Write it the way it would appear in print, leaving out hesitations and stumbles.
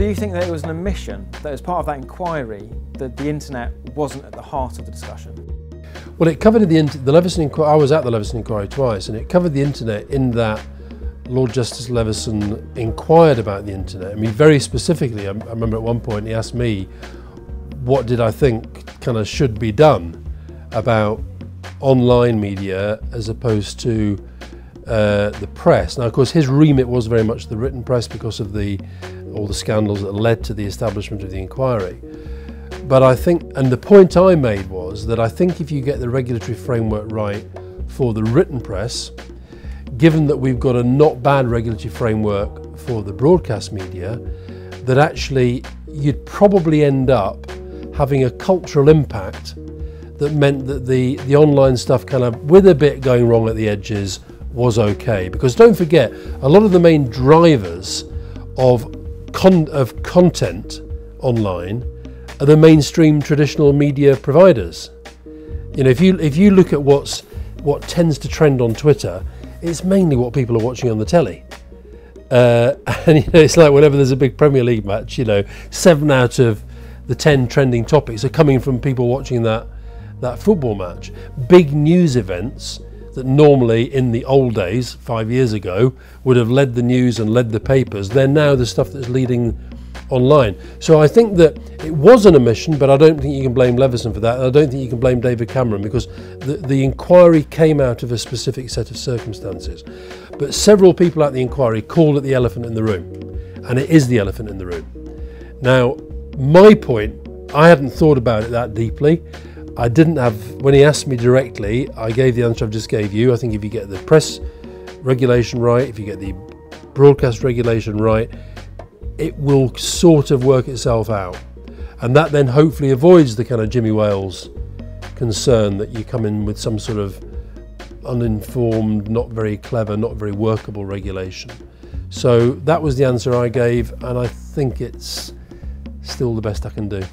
you think that it was an omission, that as part of that inquiry, that the internet wasn't at the heart of the discussion? Well, it covered the Leveson inquiry. I was at the Leveson inquiry twice, and it covered the internet in that Lord Justice Leveson inquired about the internet. I mean, very specifically, I remember at one point he asked me what did I think kind of should be done about online media as opposed to the press. Now, of course, his remit was very much the written press because of all the scandals that led to the establishment of the inquiry. But I think, and the point I made was that I think if you get the regulatory framework right for the written press, given that we've got a not bad regulatory framework for the broadcast media, that actually you'd probably end up having a cultural impact that meant that the online stuff kind of, with a bit going wrong at the edges, was okay. Because don't forget, a lot of the main drivers of content online are the mainstream traditional media providers. You know, if you look at what tends to trend on Twitter, it's mainly what people are watching on the telly. And you know, it's like whenever there's a big Premier League match, you know, 7 out of the 10 trending topics are coming from people watching that football match. Big news events that normally in the old days, 5 years ago, would have led the news and led the papers, they're now the stuff that's leading online. So I think that it was an omission, but I don't think you can blame Leveson for that, and I don't think you can blame David Cameron, because the inquiry came out of a specific set of circumstances. But several people at the inquiry called it the elephant in the room, and it is the elephant in the room. Now, my point, I hadn't thought about it that deeply. I didn't have, when he asked me directly, I gave the answer I've just gave you. I think if you get the press regulation right, if you get the broadcast regulation right, it will sort of work itself out. And that then hopefully avoids the kind of Jimmy Wales concern that you come in with some sort of uninformed, not very clever, not very workable regulation. So that was the answer I gave, and I think it's still the best I can do.